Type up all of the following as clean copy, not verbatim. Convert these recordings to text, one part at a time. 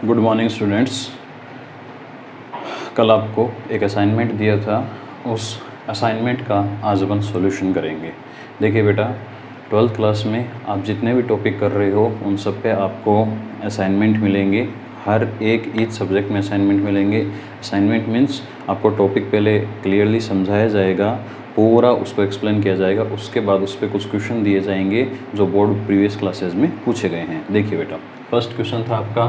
Good morning students. कल आपको एक असाइनमेंट दिया था, उस असाइनमेंट का आज अपन सॉल्यूशन करेंगे। देखिए बेटा, 12th क्लास में आप जितने भी टॉपिक कर रहे हो उन सब पे आपको असाइनमेंट मिलेंगे। हर एक ईच सब्जेक्ट में असाइनमेंट मिलेंगे। असाइनमेंट मीन्स आपको टॉपिक पहले क्लियरली समझाया जाएगा, पूरा उसको एक्सप्लेन किया जाएगा, उसके बाद उस पर कुछ क्वेश्चन दिए जाएंगे जो बोर्ड प्रीवियस क्लासेस में पूछे गए हैं। देखिए बेटा, फर्स्ट क्वेश्चन था आपका,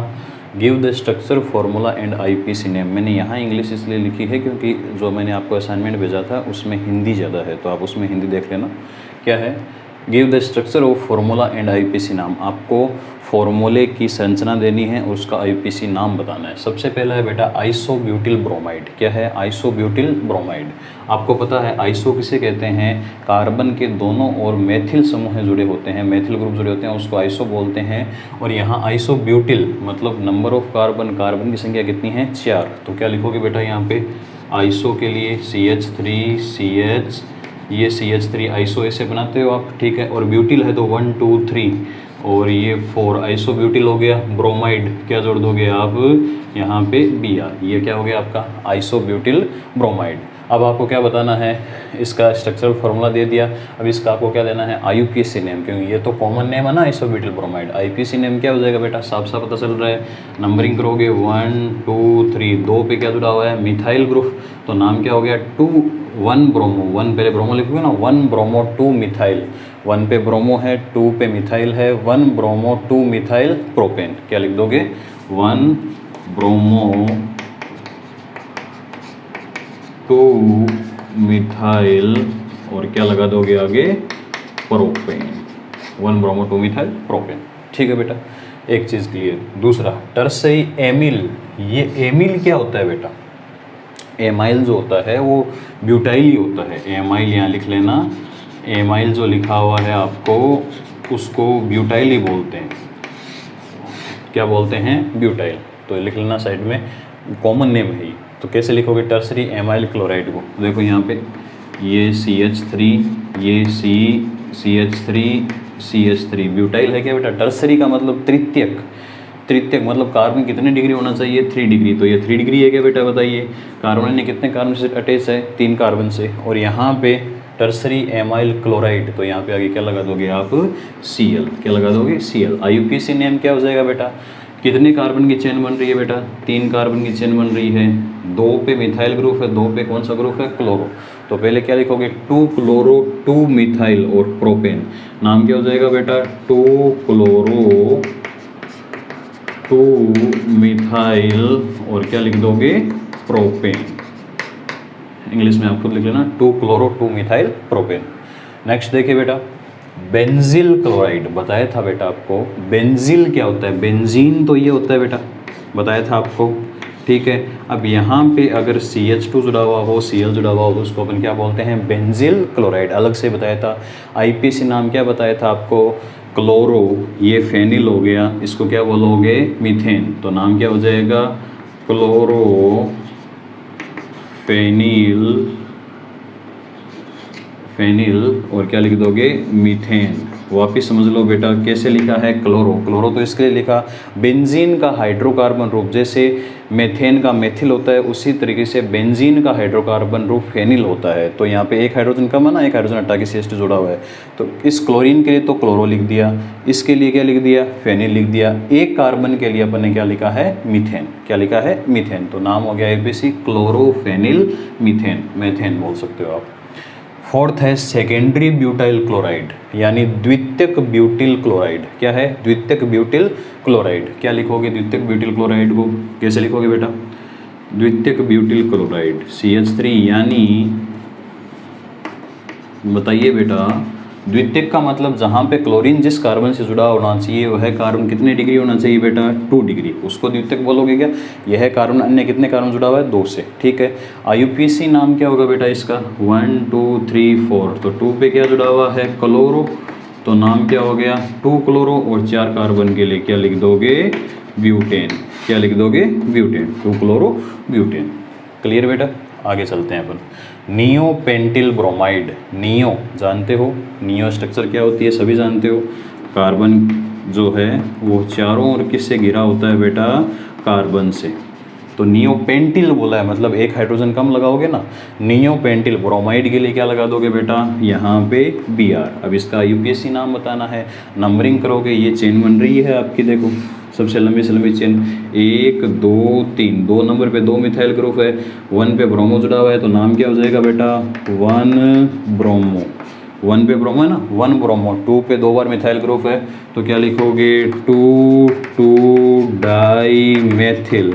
give the structure formula and IPC name. मैंने यहाँ इंग्लिश इसलिए लिखी है क्योंकि जो मैंने आपको असाइनमेंट भेजा था उसमें हिंदी ज़्यादा है, तो आप उसमें हिंदी देख लेना। क्या है, give the structure of formula and IPC नाम। आपको फॉर्मूले की संरचना देनी है और उसका आईपीसी नाम बताना है। सबसे पहला है बेटा आइसोब्यूटिल ब्रोमाइड। क्या है, आइसोब्यूटिल ब्रोमाइड। आपको पता है आइसो किसे कहते हैं, कार्बन के दोनों और मेथिल समूह जुड़े होते हैं, मेथिल ग्रुप जुड़े होते हैं, उसको आइसो बोलते हैं। और यहाँ आइसोब्यूटिल मतलब नंबर ऑफ कार्बन, कार्बन की संख्या कितनी है, 4। तो क्या लिखोगे बेटा यहाँ पे, आइसो के लिए CH3 CH, ये CH3 आइसो ऐसे बनाते हो आप, ठीक है। और ब्यूटिल है तो 1 2 3 और ये 4 आइसोब्यूटिल हो गया। ब्रोमाइड क्या जोड़ दोगे आप यहाँ पे, Br, ये क्या हो गया आपका आइसोब्यूटिल ब्रोमाइड। अब आपको क्या बताना है, इसका स्ट्रक्चरल फार्मूला दे दिया। अब इसका आपको क्या देना है, आईपीसी नेम, क्योंकि ये तो कॉमन नेम है ना आइसोब्यूटिल ब्रोमाइड। आईपीसी नेम क्या हो जाएगा बेटा, साफ साफ पता चल रहा है। नंबरिंग करोगे 1 2 3, 2 पे क्या जुड़ा हुआ है, मिथाइल ग्रुप, तो नाम क्या हो गया 2 1 ब्रोमो। 1 पहले ब्रोमो लिखोगे ना, 1 ब्रोमो 2 मिथाइल। 1 पे ब्रोमो है, 2 पे मिथाइल है, 1 ब्रोमो 2 मिथाइल प्रोपेन। क्या लिख दोगे, 1 ब्रोमो 2 मिथाइल और क्या लगा दोगे आगे, प्रोपेन। 1 bromo 2 methyl propane. ठीक है बेटा, एक चीज़ क्लियर। दूसरा टर्सरी एमिल। ये एमिल क्या होता है बेटा, एमाइल जो होता है वो ब्यूटाइल ही होता है। एमाइल यहाँ लिख लेना, एमाइल जो लिखा हुआ है आपको उसको ब्यूटाइल ही बोलते हैं। क्या बोलते हैं, ब्यूटाइल। तो लिख लेना साइड में, कॉमन नेम है ये। तो कैसे लिखोगे टर्सरी एमाइल क्लोराइड को, देखो यहाँ पे ये CH3, ये CH3 CH3 ब्यूटाइल है क्या बेटा। टर्सरी का मतलब तृतीयक, तृतीयक मतलब कार्बन कितने डिग्री होना चाहिए, 3 डिग्री। तो ये 3 डिग्री है क्या बेटा, बताइए। कार्बन ने कितने कार्बन से अटैच है, 3 कार्बन से। और यहाँ पे टर्सरी एमाइल क्लोराइड, तो यहाँ पे आगे क्या लगा दोगे आप, Cl। क्या लगा दोगे, Cl। आईयूपीसी नेम क्या हो जाएगा बेटा, कितने कार्बन की चेन बन रही है बेटा, 3 कार्बन की चेन बन रही है। 2 पे मिथाइल ग्रुप है, 2 पे कौन सा ग्रुप है, क्लोरो। तो पहले क्या लिखोगे, 2 क्लोरो 2 मिथाइल और प्रोपेन। नाम क्या हो जाएगा बेटा, 2 क्लोरो 2 मिथाइल और क्या लिख दोगे, प्रोपेन। इंग्लिश में आप खुद लिख लेना, 2 क्लोरो 2 मिथाइल प्रोपेन। नेक्स्ट देखिए बेटा, बेंजील क्लोराइड। बताया था बेटा आपको बेंजील क्या होता है, बेंजीन तो ये होता है बेटा, बताया था आपको, ठीक है। अब यहाँ पे अगर CH2 जुड़ा हुआ हो, Cl जुड़ा हुआ हो, तो उसको अपन क्या बोलते हैं, बेंजील क्लोराइड। अलग से बताया था। आईपीसी नाम क्या बताया था आपको, क्लोरो, ये फेनिल हो गया, इसको क्या बोलोगे, मीथेन। तो नाम क्या हो जाएगा, क्लोरो फेनिल, फेनिल और क्या लिख दोगे, मीथेन। वापिस समझ लो बेटा कैसे लिखा है, क्लोरो। क्लोरो तो इसके लिए लिखा, बेंजीन का हाइड्रोकार्बन रूप, जैसे मेथेन का मेथिल होता है उसी तरीके से बेंजीन का हाइड्रोकार्बन रूप फेनिल होता है। तो यहाँ पे एक हाइड्रोजन कम है ना, एक हाइड्रोजन हटा के CH2 जुड़ा हुआ है। तो इस क्लोरीन के लिए तो क्लोरो लिख दिया, इसके लिए क्या लिख दिया, फेनिल लिख दिया। एक कार्बन के लिए अपन ने क्या लिखा है, मीथेन। क्या लिखा है, मीथेन। तो नाम हो गया एबीसी, क्लोरोफेनिल मीथेन, मेथेन बोल सकते हो आप। फोर्थ है सेकेंडरी ब्यूटाइल क्लोराइड, यानी द्वितीयक ब्यूटिल क्लोराइड। क्या है, द्वितीयक ब्यूटिल क्लोराइड। क्या लिखोगे, द्वितीयक ब्यूटिल क्लोराइड को कैसे लिखोगे बेटा, द्वितीयक ब्यूटिल क्लोराइड CH3, यानी बताइए बेटा, द्वितीयक का मतलब जहाँ पे क्लोरीन जिस कार्बन से जुड़ा होना चाहिए वह कार्बन कितने डिग्री होना चाहिए बेटा, 2 डिग्री, उसको द्वितीयक बोलोगे क्या। यह कार्बन अन्य कितने कार्बन जुड़ा हुआ है, 2 से, ठीक है। आईयूपीसी नाम क्या होगा बेटा इसका, 1 2 3 4। तो 2 पे क्या जुड़ा हुआ है, क्लोरो, तो नाम क्या हो गया, 2 क्लोरो और 4 कार्बन के लिए क्या लिख दोगे, ब्यूटेन। क्या लिख दोगे, ब्यूटेन, 2 क्लोरो ब्यूटेन। क्लियर बेटा, आगे चलते हैं अपन। नियोपेंटिल ब्रोमाइड। नियो जानते हो, नियो स्ट्रक्चर क्या होती है, सभी जानते हो। कार्बन जो है वो चारों ओर किससे घिरा होता है बेटा, कार्बन से। तो नियोपेंटिल बोला है, मतलब एक हाइड्रोजन कम लगाओगे ना। नियोपेंटिल ब्रोमाइड के लिए क्या लगा दोगे बेटा, यहाँ पे Br। अब इसका यूपीएससी नाम बताना है, नंबरिंग करोगे। ये चेन बन रही है आपकी, देखो सबसे लंबी से लंबी चेन 1 2 3, 2 नंबर पे 2 मिथाइल ग्रुप है, 1 पे ब्रोमो जुड़ा हुआ है, तो नाम क्या हो जाएगा बेटा, 1 ब्रोमो। 1 पे ब्रोमो है ना, 1 ब्रोमो। 2 पे 2 बार मिथाइल ग्रुप है, तो क्या लिखोगे, 2 dimethyl.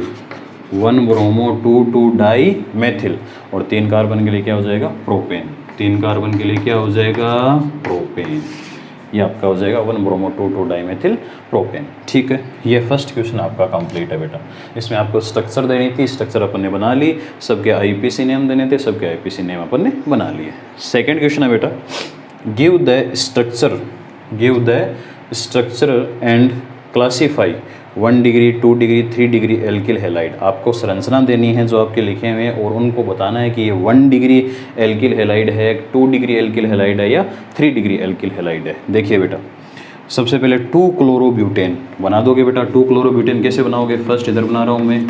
1 bromo 2 dimethyl. और 3 कार्बन के लिए क्या हो जाएगा, प्रोपेन। 3 कार्बन के लिए क्या हो जाएगा, प्रोपेन। ये आपका हो जाएगा 1 ब्रोमो 2 डाई मेथिल प्रोपेन। ठीक है, ये फर्स्ट क्वेश्चन आपका कंप्लीट है बेटा। इसमें आपको स्ट्रक्चर देनी थी, स्ट्रक्चर अपन ने बना ली। सबके आईपीसी नेम देने थे, सबके आईपीसी नेम अपन ने बना लिए। सेकेंड क्वेश्चन है बेटा, give the structure and classify 1 degree 2 degree 3 degree alkyl halide. आपको संरचना देनी है जो आपके लिखे हुए हैं, और उनको बताना है कि ये 1 डिग्री एल्किल हैलाइड है, 2 डिग्री एल्किल हैलाइड है, या 3 डिग्री एल्किल हैलाइड है। देखिए बेटा, सबसे पहले 2 क्लोरोब्यूटेन बना दोगे बेटा। 2 क्लोरोब्यूटेन कैसे बनाओगे, फर्स्ट इधर बना रहा हूँ मैं,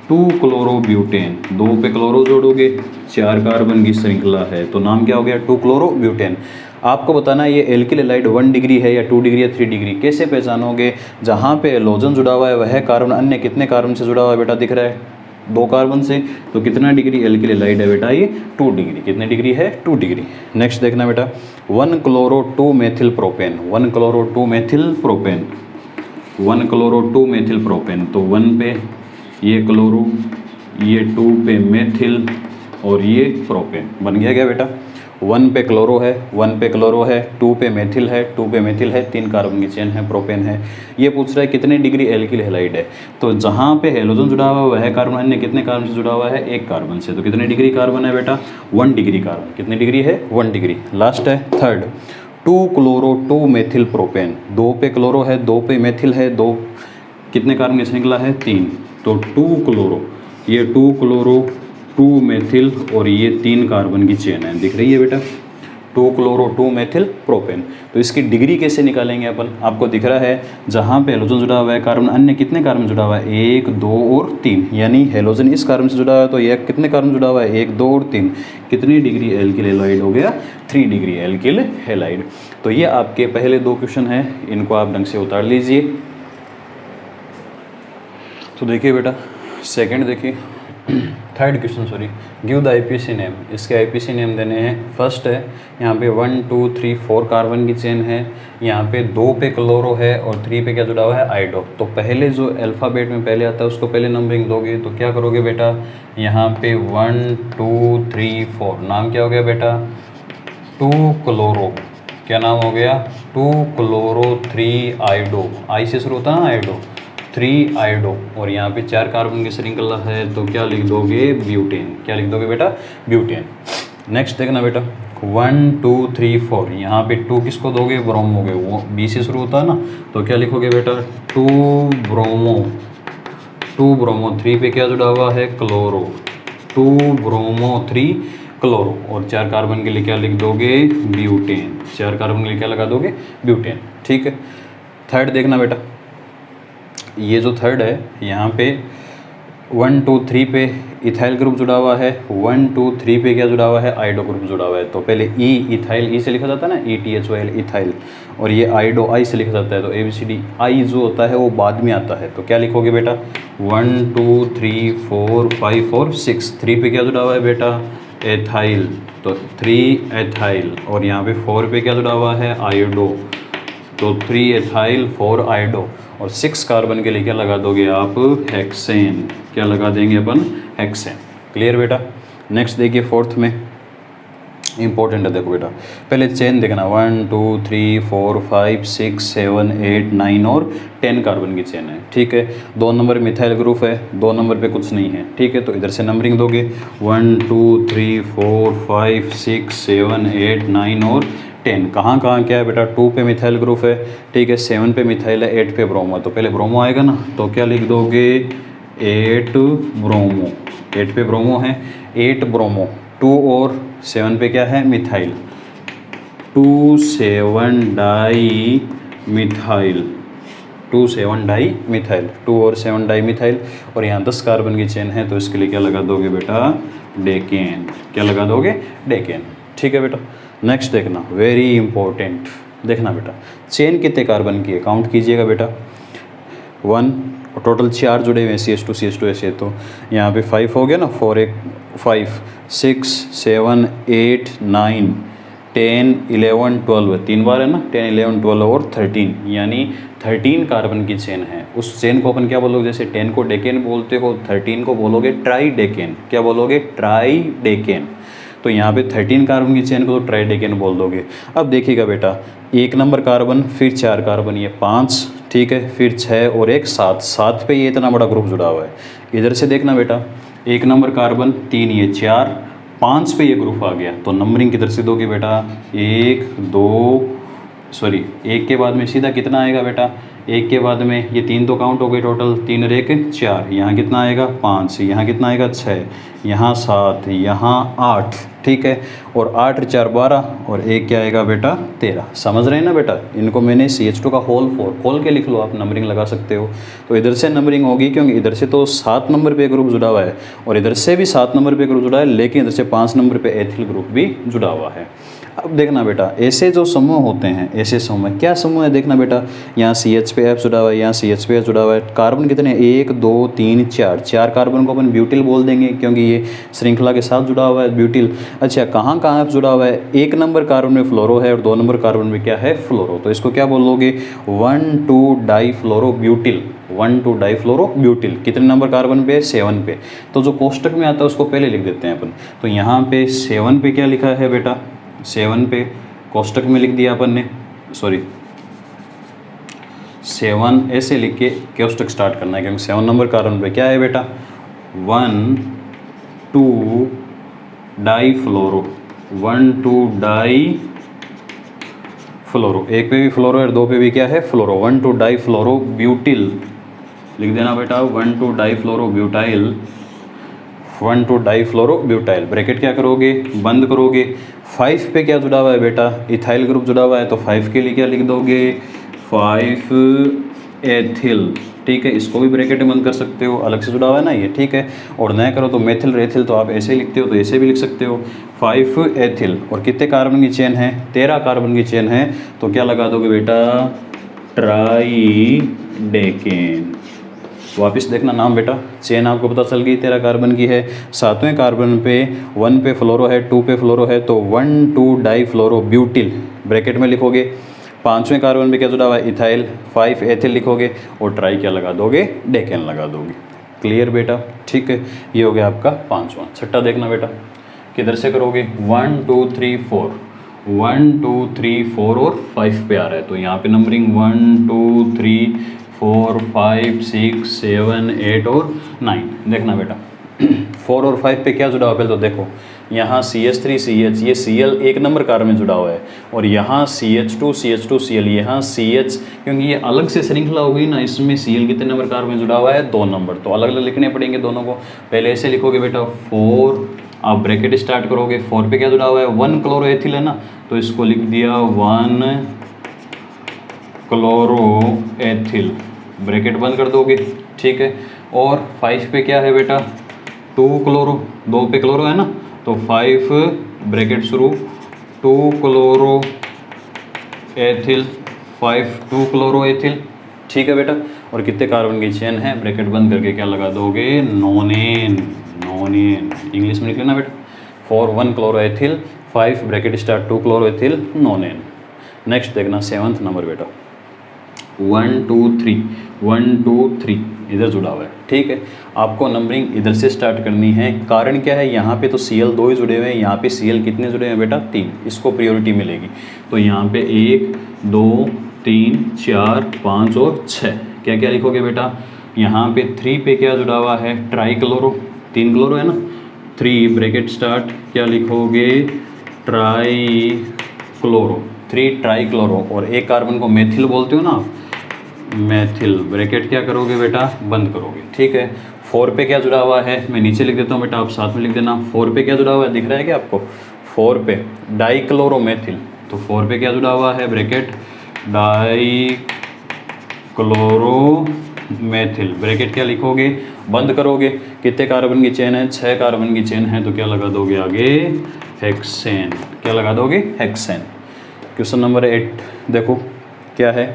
2 क्लोरोब्यूटेन, 2 पे क्लोरो जोड़ोगे, 4 कार्बन की श्रृंखला है, तो नाम क्या हो गया, 2 क्लोरोब्यूटेन। आपको बताना है ये एल्किल हैलाइड 1 डिग्री है या 2 डिग्री या 3 डिग्री। कैसे पहचानोगे, जहाँ पे हैलोजन जुड़ा हुआ है वह कार्बन अन्य कितने कार्बन से जुड़ा हुआ है बेटा, दिख रहा है 2 कार्बन से, तो कितना डिग्री एल्किल हैलाइड है बेटा, ये 2 डिग्री। कितने डिग्री है, 2 डिग्री। नेक्स्ट देखना बेटा, 1 chloro 2 methyl propane, 1 chloro 2 methyl propane, 1 chloro 2 methyl propane. तो 1 पे ये क्लोरो, ये 2 पे मेथिल, और ये प्रोपेन बन गया क्या बेटा। 1 पे क्लोरो है, 1 पे क्लोरो है, 2 पे मेथिल है, 2 पे मेथिल है, 3 कार्बन की चेन है, प्रोपेन है। ये पूछ रहा है कितने डिग्री एल्किल हैलाइड है, तो जहाँ पे हेलोजन जुड़ा हुआ है वह कार्बन अन्य कितने कार्बन से जुड़ा हुआ है, 1 कार्बन से। तो कितने डिग्री कार्बन है बेटा, 1 डिग्री कार्बन। कितनी डिग्री है, 1 डिग्री। लास्ट है थर्ड, 2 क्लोरो 2 मेथिल प्रोपेन, 2 पे क्लोरो है, 2 पे मेथिल है, 2 कितने कार्बन की श्रृंखला है, 3। तो 2 क्लोरो, ये 2 क्लोरो 2 मेथिल, और ये 3 कार्बन की चेन है, दिख रही है बेटा, 2 क्लोरो 2 मेथिल प्रोपेन। तो इसकी डिग्री कैसे निकालेंगे अपन, आपको दिख रहा है जहाँ पे हेलोजन जुड़ा हुआ है कार्बन अन्य कितने कार्बन जुड़ा हुआ है, 1 2 और 3, यानी हेलोजन इस कार्बन से जुड़ा हुआ है तो ये कितने कार्बन जुड़ा हुआ है, 1 2 और 3। कितनी डिग्री एल्किल हैलाइड हो गया, 3 डिग्री एल्किल हैलाइड। तो ये आपके पहले 2 क्वेश्चन हैं, इनको आप ढंग से उतार लीजिए। तो देखिए बेटा, सेकंड देखिए, third question sorry, give the IPC name. इसके आईपीसी नेम देने हैं। फर्स्ट है यहाँ पे 1 2 3 4 कार्बन की चेन है, यहाँ पे 2 पे क्लोरो है, और 3 पे क्या जुड़ा हुआ है, आइडो। तो पहले जो अल्फ़ाबेट में पहले आता है उसको पहले नंबरिंग दोगे, तो क्या करोगे बेटा, यहाँ पे 1 2 3 4, नाम क्या हो गया बेटा, 2 क्लोरो, क्या नाम हो गया, 2 क्लोरो 3 आइडो, आई से शुरू होता है ना आइडो, 3 आइडो, और यहाँ पे 4 कार्बन की श्रृंखला है, तो क्या लिख दोगे, ब्यूटेन। क्या लिख दोगे बेटा, ब्यूटेन। नेक्स्ट देखना बेटा, 1 2 3 4, यहाँ पे 2 किसको दोगे, ब्रोमो के, वो बी से शुरू होता है ना, तो क्या लिखोगे बेटा, 2 ब्रोमो 2 ब्रोमो। 3 पे क्या जुड़ा हुआ है, क्लोरो, 2 ब्रोमो 3 क्लोरो, और 4 कार्बन के लिए क्या लिख दोगे, ब्यूटेन। 4 कार्बन के लिए क्या लगा दोगे, ब्यूटेन। ठीक है, थर्ड देखना बेटा, ये जो थर्ड है यहाँ पे 1 2 3 पे इथाइल ग्रुप जुड़ा हुआ है, 1 2 3 पे क्या जुड़ा हुआ है, आइडो ग्रुप जुड़ा हुआ है। तो पहले इथाइल, ई से लिखा जाता है ना, ETHOL इथाइल, और ये आइडो आई से लिखा जाता है। तो ABCD आई जो होता है वो बाद में आता है, तो क्या लिखोगे बेटा, 1 2 3 4 5 और 6। 3 पे क्या जुड़ा हुआ है बेटा, एथाइल, तो 3 एथाइल, और यहाँ पे 4 पे क्या जुड़ा हुआ है, आइडो, तो 3 एथाइल 4 आइडो, और 6 कार्बन के लिए क्या लगा दोगे आप, हेक्सेन। क्या लगा देंगे अपन, हेक्सेन। क्लियर बेटा। नेक्स्ट देखिए, फोर्थ में इंपॉर्टेंट है, देखो बेटा, पहले चेन देखना, 1 2 3 4 5 6 7 8 9 और 10 कार्बन की चेन है। ठीक है, 2 नंबर मिथाइल ग्रुप है, 2 नंबर पे कुछ नहीं है। ठीक है, तो इधर से नंबरिंग दोगे, 1 2 3 4 5 6 7 8 9 और 10। कहाँ कहाँ क्या है बेटा, 2 पे मिथाइल ग्रुप है, ठीक है, 7 पे मिथाइल है, 8 पे ब्रोमो है। तो पहले ब्रोमो आएगा ना, तो क्या लिख दोगे, 8 ब्रोमो, 8 पे ब्रोमो है, 8 ब्रोमो, 2 और 7 पे क्या है, methyl, 2 7 di methyl, 2,7 di methyl, 2 और 7 डाई मिथाइल, और यहाँ 10 कार्बन की चेन है तो इसके लिए क्या लगा दोगे बेटा, डेकेन। क्या लगा दोगे, डेकेन। ठीक है बेटा। नेक्स्ट देखना, वेरी इंपॉर्टेंट, देखना बेटा चेन कितने कार्बन की है, काउंट कीजिएगा बेटा। 1 और टोटल 4 जुड़े हुए हैं, CH2 ऐसे, तो यहाँ पे 5 हो गया ना, 4 1 5 6 7 8 9 10 11 12, 3 बार है ना, 10 11 12 और 13, यानी 13 कार्बन की चेन है। उस चेन को अपन क्या बोलोगे, जैसे 10 को डेकेन बोलते हो, 13 को बोलोगे ट्राई डेकेन। क्या बोलोगे, ट्राई डेकेन। तो यहाँ पे 13 कार्बन की चेन को तो ट्राई डेकेन बोल दोगे। अब देखिएगा बेटा, 1 नंबर कार्बन, फिर 4 कार्बन, ये 5, ठीक है, फिर 6 और 1 7, 7 पे ये इतना बड़ा ग्रुप जुड़ा हुआ है। इधर से देखना बेटा, 1 नंबर कार्बन, 3 ये 4, 5 पे ये ग्रुप आ गया, तो नंबरिंग किधर से दोगे बेटा, 1 के बाद में सीधा कितना आएगा बेटा, 1 के बाद में ये 3 तो काउंट हो गए टोटल, 3 और 1 4, यहाँ कितना आएगा 5, यहाँ कितना आएगा 6, यहाँ 7, यहाँ 8, ठीक है, और 8 और 4 12, और 1 क्या आएगा बेटा 13। समझ रहे हैं ना बेटा, इनको मैंने CH2 का होल 4 खोल के लिख लो, आप नंबरिंग लगा सकते हो। तो इधर से नंबरिंग होगी, क्योंकि इधर से तो 7 नंबर पे ग्रुप जुड़ा हुआ है, और इधर से भी 7 नंबर पे ग्रुप जुड़ा है, लेकिन इधर से 5 नंबर पे एथिल ग्रुप भी जुड़ा हुआ है। अब देखना बेटा, ऐसे जो समूह होते हैं, ऐसे समूह, क्या समूह है देखना बेटा, यहाँ CH पे F जुड़ा हुआ है, यहाँ CH पे F जुड़ा हुआ है, कार्बन कितने, 1 2 3 4, 4 कार्बन को अपन ब्यूटिल बोल देंगे, क्योंकि ये श्रृंखला के साथ जुड़ा हुआ है ब्यूटिल। अच्छा, कहाँ कहाँ F जुड़ा हुआ है, 1 नंबर कार्बन में फ्लोरो है, और 2 नंबर कार्बन में क्या है, फ्लोरो, तो इसको क्या बोलोगे, 1,2 डाई फ्लोरो ब्यूटिल, 1,2 डाई फ्लोरो ब्यूटिल। कितने नंबर कार्बन पे, 7 पे। तो जो कोष्टक में आता है उसको पहले लिख देते हैं अपन। तो यहाँ पे 7 पे क्या लिखा है बेटा, 7 पे कोष्टक में लिख दिया अपन ने, 7 ऐसे लिख के कोष्टक स्टार्ट करना है, क्योंकि 7 नंबर कार्बन पे क्या है बेटा, 1,2 डाई फ्लोरो, 1,2 डाई फ्लोरो, 1 पे भी फ्लोरो है और 2 पे भी क्या है, फ्लोरो, 1,2 डाई फ्लोरो ब्यूटिल लिख देना बेटा, 1,2 डाई फ्लोरो ब्यूटाइल, 1,2 डाई फ्लोरो ब्यूटाइल। ब्रैकेट क्या करोगे, बंद करोगे। 5 पे क्या जुड़ा हुआ है बेटा, इथाइल ग्रुप जुड़ा हुआ है, तो 5 के लिए क्या लिख दोगे, 5 एथिल, ठीक है, इसको भी ब्रैकेट में बंद कर सकते हो, अलग से जुड़ा हुआ है ना ये, ठीक है। और नया करो तो मेथिल रेथिल, तो आप ऐसे लिखते हो तो ऐसे भी लिख सकते हो, 5 एथिल। और कितने कार्बन की चेन है, 13 कार्बन की चेन है, तो क्या लगा दोगे बेटा, ट्राई डेकेन। वापस देखना नाम बेटा, चेन आपको पता चल गई 13 कार्बन की है, 7वें कार्बन पे 1 पे फ्लोरो है, 2 पे फ्लोरो है, तो 1,2 डाई फ्लोरो ब्यूटिल ब्रैकेट में लिखोगे। 5वें कार्बन पे क्या जुड़ा हुआ है, इथाइल, 5 एथिल लिखोगे, और ट्राई क्या लगा दोगे, डेकेन लगा दोगे। क्लियर बेटा, ठीक है, ये हो गया आपका 5वां। छठा देखना बेटा, किधर से करोगे, 1 2 3 4, 1 2 3 4 और 5 पे आ रहा है, तो यहाँ पे नंबरिंग 1 2 3 4 5 6 7 8 और 9। देखना बेटा 4 और 5 पे क्या जुड़ा हुआ, पहले तो देखो, यहाँ CH3 CH, ये Cl 1 नंबर कार्बन में जुड़ा हुआ है, और यहाँ CH2 CH2 Cl, यहाँ CH, क्योंकि ये अलग से श्रृंखला हो गई ना, इसमें Cl कितने नंबर कार्बन में जुड़ा हुआ है, 2 नंबर, तो अलग अलग लिखने पड़ेंगे दोनों को। पहले ऐसे लिखोगे बेटा 4, आप ब्रैकेट स्टार्ट करोगे, 4 पे क्या जुड़ा हुआ है, 1 क्लोरो एथिल है ना, तो इसको लिख दिया 1 क्लोरो एथिल, ब्रैकेट बंद कर दोगे, ठीक है। और 5 पे क्या है बेटा, 2 क्लोरो, 2 पे क्लोरो है ना, तो 5 ब्रैकेट शुरू, 2 क्लोरो एथिल, 2 क्लोरो एथिल, ठीक है बेटा। और कितने कार्बन की चेन है, ब्रैकेट बंद करके क्या लगा दोगे, नोनेन, नोनेन इंग्लिश में लिख लेना बेटा, 4 1 chloro ethyl, 5 bracket start 2 chloro ethyl, नोनेन। Next देखना 7वां नंबर बेटा, 1 2 3, 1 2 3 इधर जुड़ा हुआ है, ठीक है। आपको नंबरिंग इधर से स्टार्ट करनी है। कारण क्या है, यहाँ पे तो Cl 2 ही जुड़े हुए हैं, यहाँ पे Cl कितने जुड़े हैं बेटा, 3, इसको प्रायोरिटी मिलेगी। तो यहाँ पे 1 2 3 4 5 और 6, क्या क्या लिखोगे बेटा, यहाँ पे 3 पे क्या जुड़ा हुआ है, ट्राई क्लोरो, 3 क्लोरो है ना, 3 ब्रैकेट स्टार्ट, क्या लिखोगे, ट्राई क्लोरो, 3 ट्राई क्लोरो, और 1 कार्बन को मेथिल बोलते हो ना आप, मेथिल, ब्रैकेट क्या करोगे बेटा, बंद करोगे, ठीक है। 4 पे क्या जुड़ा हुआ है, मैं नीचे लिख देता हूँ बेटा, आप साथ में लिख देना। 4 पे क्या जुड़ा हुआ है, दिख रहा है क्या आपको, 4 पे डाई क्लोरोमेथिल, तो 4 पे क्या जुड़ा हुआ है, ब्रैकेट डाई क्लोरोमेथिल, ब्रैकेट क्या लिखोगे, बंद करोगे। कितने कार्बन की चेन है, 6 कार्बन की चेन है, तो क्या लगा दोगे आगे, हेक्सेन। क्या लगा दोगे, हेक्सेन। क्वेश्चन नंबर 8 देखो क्या है,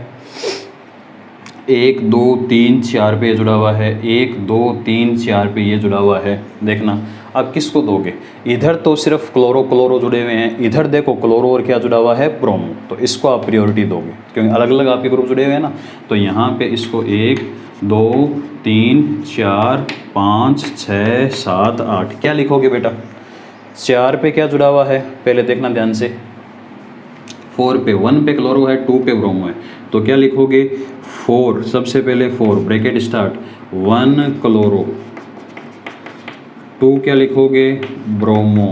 1 2 3 4 पे ये जुड़ा हुआ है, 1 2 3 4 पे ये जुड़ा हुआ है। देखना अब किसको दोगे, इधर तो सिर्फ क्लोरो क्लोरो जुड़े हुए हैं, इधर देखो क्लोरो और क्या जुड़ा हुआ है, ब्रोमो, तो इसको आप प्रायोरिटी दोगे क्योंकि अलग अलग आपके ग्रुप जुड़े हुए हैं ना। तो यहाँ पे इसको 1 2 3 4 5 6 7 8 क्या लिखोगे बेटा, 4 पे क्या जुड़ा हुआ है, पहले देखना ध्यान से, 4 पे, 1 पे क्लोरो है, 2 पे ब्रोमो है, तो क्या लिखोगे 4, सबसे पहले 4 ब्रैकेट स्टार्ट, 1 क्लोरो, 2 क्या लिखोगे ब्रोमो,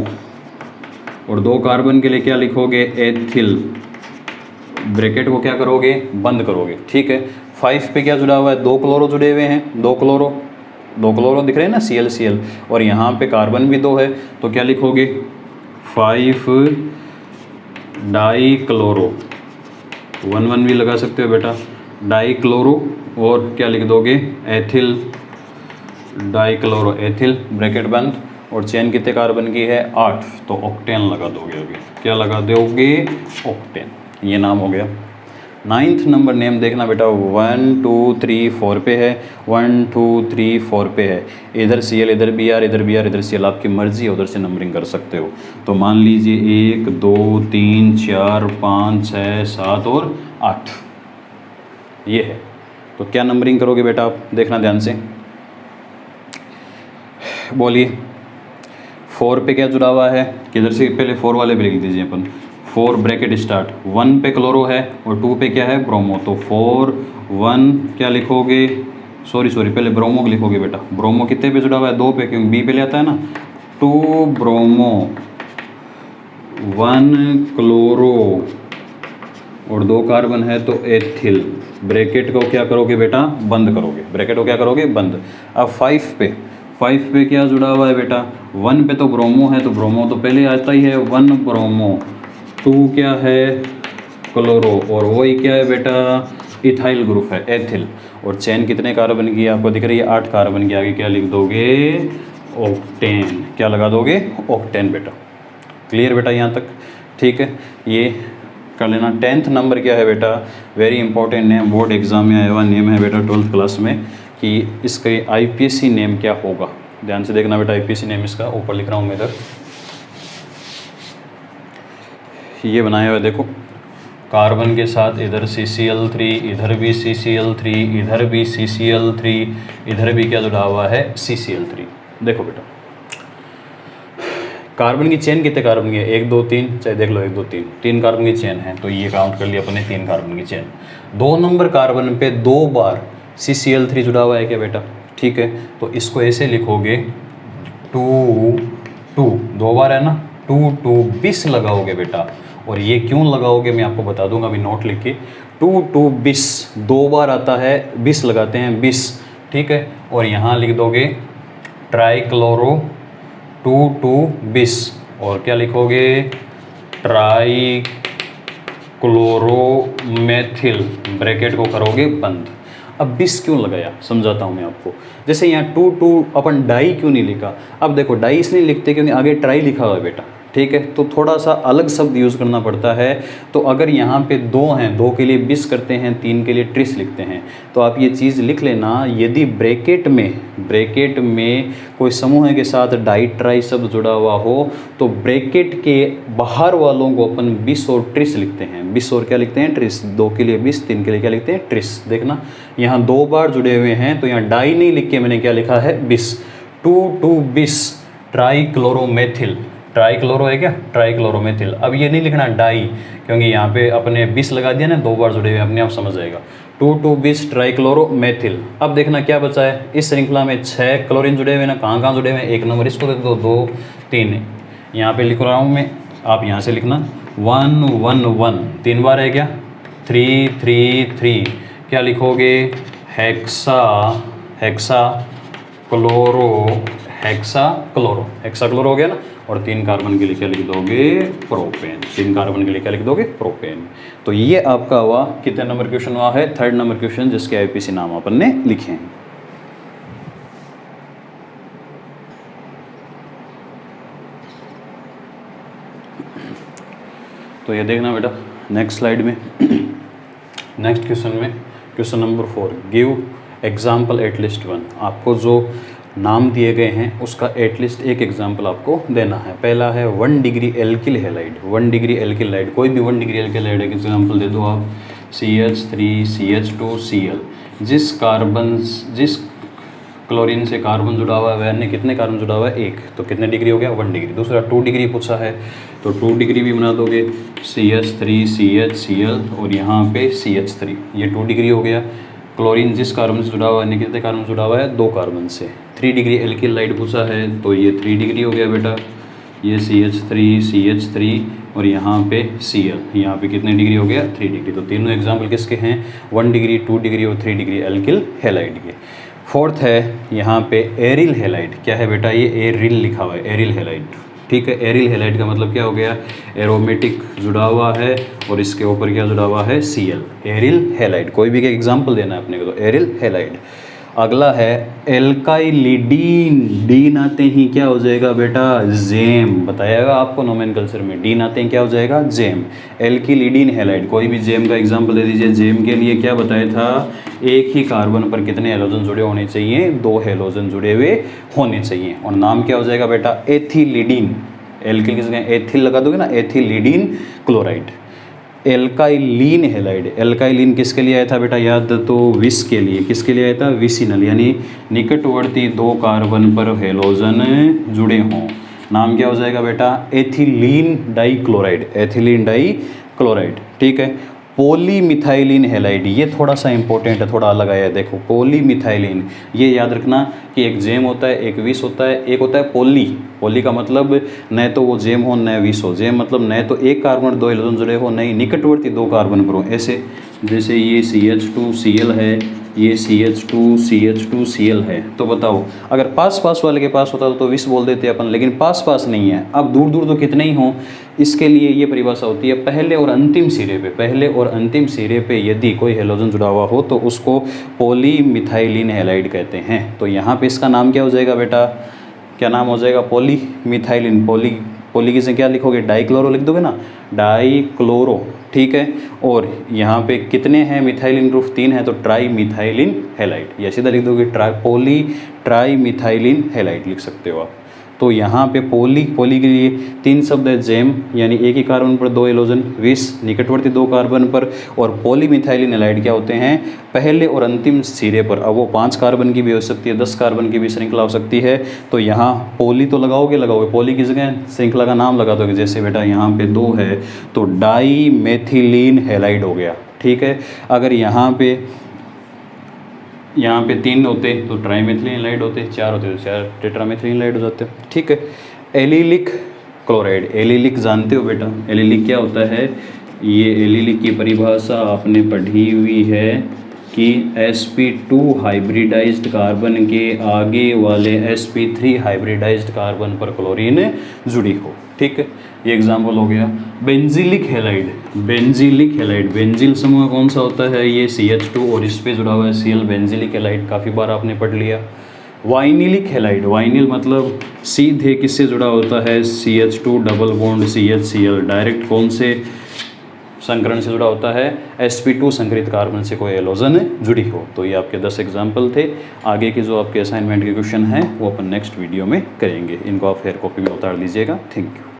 और 2 कार्बन के लिए क्या लिखोगे एथिल, ब्रैकेट को क्या करोगे बंद करोगे, ठीक है। 5 पे क्या जुड़ा हुआ है, 2 क्लोरो जुड़े हुए हैं, 2 क्लोरो दिख रहे हैं ना, Cl, और यहाँ पे कार्बन भी 2 है, तो क्या लिखोगे 5 डाई क्लोरो, 1 भी लगा सकते हो बेटा, डाई क्लोरो, और क्या लिख दोगे ethyl, die chloro ethyl, bracket बंद, और चेन कितने कार्बन की है 8, तो ऑक्टेन लगा दोगे अभी, क्या लगा दोगे ऑक्टेन, ये नाम हो गया। 9th नंबर नेम देखना बेटा, 1 2 3 4 पे है, 1 2 3 4 पे है, इधर Cl इधर Br इधर Br इधर Cl, आपकी मर्जी है उधर से नंबरिंग कर सकते हो। तो मान लीजिए 1 2 3 4 5 6 7 और 8 ये है, तो क्या नंबरिंग करोगे बेटा आप, देखना ध्यान से, बोलिए 4 पे क्या जुड़ा हुआ है, किधर से पहले 4 वाले पे लिख दीजिए अपन, 4 ब्रैकेट स्टार्ट, 1 पे क्लोरो है और 2 पे क्या है ब्रोमो, तो 4 1 क्या लिखोगे, सॉरी पहले ब्रोमो को लिखोगे बेटा, ब्रोमो कितने पे जुड़ा हुआ है 2 पे, क्योंकि बी पे ले आता है ना, 2 ब्रोमो 1 क्लोरो और 2 कार्बन है तो एथिल, ब्रैकेट को क्या करोगे बेटा बंद करोगे, ब्रैकेट को क्या करोगे बंद। अब 5 पे क्या जुड़ा हुआ है बेटा, 1 पे तो ब्रोमो है, तो ब्रोमो तो पहले आता ही है, 1 ब्रोमो, 2 क्या है क्लोरो, और वही क्या है बेटा इथाइल ग्रुप है एथिल, और चेन कितने कार्बन की आपको दिख रही है 8 कार्बन की, आगे क्या लिख दोगे ऑक्टेन, क्या लगा दोगे ऑक्टेन बेटा। क्लियर बेटा यहाँ तक, ठीक है, ये कर लेना। 10th नंबर क्या है बेटा, very important name, board exam में आया हुआ नेम है बेटा 12th क्लास में, कि इसका IPSC नेम क्या होगा, ध्यान से देखना बेटा, IPSC नेम इसका ऊपर लिख रहा हूँ मैं, इधर ये बनाया हुआ है देखो, कार्बन के साथ इधर CCl3, इधर भी CCl3, इधर भी CCl3, इधर भी क्या जुड़ा हुआ है CCl3। देखो बेटा कार्बन की चेन कितने कार्बन की है, 1 2 3, चाहे देख लो 1 2 3 कार्बन की चेन है, तो ये काउंट कर लिया अपने 3 कार्बन की चेन। 2 नंबर कार्बन पे 2 बार CCl3 जुड़ा हुआ है क्या बेटा, ठीक है, तो इसको ऐसे लिखोगे 2 2, 2 बार है ना, 2 2 20 लगाओगे बेटा, और ये क्यों लगाओगे मैं आपको बता दूंगा अभी, नोट लिख के, 2 2 20, 2 बार आता है 20 लगाते हैं 20, ठीक है, और यहाँ लिख दोगे ट्राईक्लोरो 2 2 20, और क्या लिखोगे ट्राई क्लोरोमेथिल, ब्रैकेट को करोगे बंद। अब 20 क्यों लगाया समझाता हूँ मैं आपको, जैसे यहाँ 2 2 अपन डाई क्यों नहीं लिखा, अब देखो डाई इसलिए लिखते क्योंकि आगे ट्राई लिखा हुआ है बेटा, ठीक है, तो थोड़ा सा अलग शब्द यूज़ करना पड़ता है। तो अगर यहाँ पे 2 हैं, 2 के लिए 20 करते हैं, 3 के लिए ट्रिस लिखते हैं, तो आप ये चीज़ लिख लेना, यदि ब्रैकेट में कोई समूह के साथ डाई ट्राई शब्द जुड़ा हुआ हो तो ब्रैकेट के बाहर वालों को अपन 20 और ट्रिस लिखते हैं, 20 और क्या लिखते हैं ट्रिस, 2 के लिए 20, 3 के लिए क्या लिखते हैं ट्रिस। देखना यहाँ 2 बार जुड़े हुए हैं, तो यहाँ डाई नहीं लिख के मैंने क्या लिखा है 20, 2 2 20 ट्राईक्लोरोमेथिल, ट्राईक्लोरो है क्या ट्राईक्लोरोमेथिल। अब ये नहीं लिखना डाई, क्योंकि यहाँ पे अपने 20 लगा दिया ना, 2 बार जुड़े हुए, अपने आप समझ जाएगा, 2 2 20 ट्राईक्लोरोमेथिल। अब देखना क्या बचा है, इस श्रृंखला में 6 क्लोरीन जुड़े हुए ना, कहाँ जुड़े हुए हैं, 1 नंबर इसको दे दो, 2 3, यहाँ पे लिख रहा हूँ मैं, आप यहाँ से लिखना 1 1 1, 3 बार है क्या 3 3 3, क्या लिखोगे हेक्सा क्लोरो हेक्साक्लोरो, हेक्साक्लोरो हो गया ना। और 3 कार्बन के लिए क्या लिख दोगे, प्रोपेन। 3 कार्बन के लिए क्या लिख दोगे, प्रोपेन। तो ये आपका हुआ कितने नंबर क्वेश्चन हुआ है, 3rd नंबर क्वेश्चन, जिसके आईपीसी नाम अपन ने लिखे हैं। तो ये देखना बेटा नेक्स्ट स्लाइड में, नेक्स्ट क्वेश्चन में, question number 4, give example at least 1। आपको जो नाम दिए गए हैं उसका एटलीस्ट एक एग्जाम्पल आपको देना है। पहला है 1 degree alkyl halide. 1 degree alkyl halide, कोई भी 1 डिग्री एल्किल हैलाइड का एग्जाम्पल दे दो आप। CH3CH2Cl, जिस क्लोरीन से कार्बन जुड़ा हुआ है वह अन्य कितने कार्बन जुड़ा हुआ है, 1, तो कितने डिग्री हो गया, 1 डिग्री। दूसरा 2 डिग्री पूछा है, तो 2 डिग्री भी बना दोगे, CH3CHCl और यहाँ पे CH3, ये 2 डिग्री हो गया। क्लोरीन जिस कार्बन से जुड़ा हुआ है, कितने कार्बन जुड़ा हुआ है, 2 कार्बन से। 3 डिग्री एल्किल लाइट पूछा है, तो ये 3 डिग्री हो गया बेटा, ये CH3 और यहाँ पे Cl, यहाँ पे कितने डिग्री हो गया, 3 डिग्री। तो तीनों एग्जाम्पल किसके हैं, 1 डिग्री, 2 डिग्री और 3 डिग्री एल्किल हैलाइड के। 4th है यहाँ पे एरिल हैलाइड। क्या है बेटा, ये एरिल लिखा हुआ है, एरिल हैलाइड। ठीक है, एरिल हैलाइड का मतलब क्या हो गया, एरोमेटिक जुड़ा हुआ है और इसके ऊपर क्या जुड़ा हुआ है, Cl, एरिल हैलाइड। कोई भी एग्जाम्पल देना है अपने को, तो एरिल हैलाइड। अगला है एल्काइलिडीन। डीन आते ही क्या हो जाएगा बेटा, जेम। बताएगा आपको नोमेनकल्चर में, डीन आते ही क्या हो जाएगा, जेम। एल्किलिडीन हैलाइड, कोई भी जेम का एग्जाम्पल दे दीजिए। जेम के लिए क्या बताया था, एक ही कार्बन पर कितने हेलोजन जुड़े होने चाहिए, 2 हेलोजन जुड़े हुए होने चाहिए। और नाम क्या हो जाएगा बेटा, एथिलीडीन। एल्किल किस जगह एथिल लगा दोगे ना, एथिलीडीन क्लोराइड। एल्काइलिन हैलाइड, एल्काइलिन किसके लिए आया था बेटा, याद तो विष के लिए। किसके लिए आया था, विसिनल, यानी निकटवर्ती 2 कार्बन पर हेलोजन जुड़े हों। नाम क्या हो जाएगा बेटा, एथिलीन डाइक्लोराइड, एथिलीन डाइक्लोराइड। ठीक है, पॉलीमिथाइलिन हैलाइड, ये थोड़ा सा इंपॉर्टेंट है, थोड़ा अलग आया है। देखो पॉलीमिथाइलिन, ये याद रखना कि एक जेम होता है, एक विष होता है, एक होता है पॉली। पॉली का मतलब न तो वो जेम हो न विष हो। जेम मतलब न तो एक कार्बन 2 हेलोजन जुड़े हो, नहीं निकटवर्ती 2 कार्बन पर हो। ऐसे जैसे ये CH2Cl है, ये CH2CL है। तो बताओ अगर पास पास वाले के पास होता तो विष बोल देते अपन, लेकिन पास पास नहीं है। अब दूर दूर तो कितने ही हों, इसके लिए ये परिभाषा होती है, पहले और अंतिम सिरे पे, पहले और अंतिम सिरे पे यदि कोई हेलोजन जुड़ा हुआ हो तो उसको पॉलीमिथाइलिन हैलाइड कहते हैं। तो यहाँ पे इसका नाम क्या हो जाएगा बेटा, क्या नाम हो जाएगा, पॉलीमिथाइलिन। पॉली की से क्या लिखोगे, डाइक्लोरो लिख दोगे ना, डाइक्लोरो। ठीक है, और यहाँ पे कितने हैं मिथाइलिन ग्रुप, 3 है, तो ट्राई मिथाइलिन हैलाइड। या सीधा लिख दोगे ट्राई मिथाइलिन हैलाइड लिख सकते हो आप। तो यहाँ पे पॉली के लिए 3 शब्द है, जेम यानी एक ही कार्बन पर 2 हेलोजन, विष निकटवर्ती 2 कार्बन पर, और पॉलीमिथाइलिन हैलाइड क्या होते हैं, पहले और अंतिम सिरे पर। अब वो 5 कार्बन की भी हो सकती है, 10 कार्बन की भी श्रृंखला हो सकती है। तो यहाँ पॉली तो लगाओगे, पॉली की जगह श्रृंखला का नाम लगा दोगे। जैसे बेटा यहाँ पे 2 है तो डाई मेथिलीन हैलाइड हो गया। ठीक है, अगर यहाँ पे 3 होते तो ट्राईमेथिलीन हैलाइड होते, 4 होते तो 4 टेट्रामेथिलीन हैलाइड हो जाते। ठीक है, एलिलिक क्लोराइड। एलिलिक जानते हो बेटा, एलिलिक क्या होता है, ये एलिलिक की परिभाषा आपने पढ़ी हुई है कि sp2 हाइब्रिडाइज्ड कार्बन के आगे वाले sp3 हाइब्रिडाइज्ड कार्बन पर क्लोरीन जुड़ी हो। ठीक है, ये एग्जाम्पल हो गया। बेंजिलिक हैलाइड, बेंजिल समूह कौन सा होता है, ये CH2 और इस पे जुड़ा हुआ है Cl, बेंजिलिक हैलाइड काफ़ी बार आपने पढ़ लिया। वाइनिलिक हैलाइड, वाइनिल मतलब सीधे किससे जुड़ा होता है, CH2 double bond CHCl, direct कौन से संकरण से जुड़ा होता है, sp2 संकरित कार्बन से कोई हेलोजन जुड़ी हो। तो ये आपके 10 एग्जाम्पल थे। आगे के जो आपके असाइनमेंट के क्वेश्चन हैं वो अपन नेक्स्ट वीडियो में करेंगे। इनको आप फेयर कॉपी में उतार लीजिएगा। Thank you.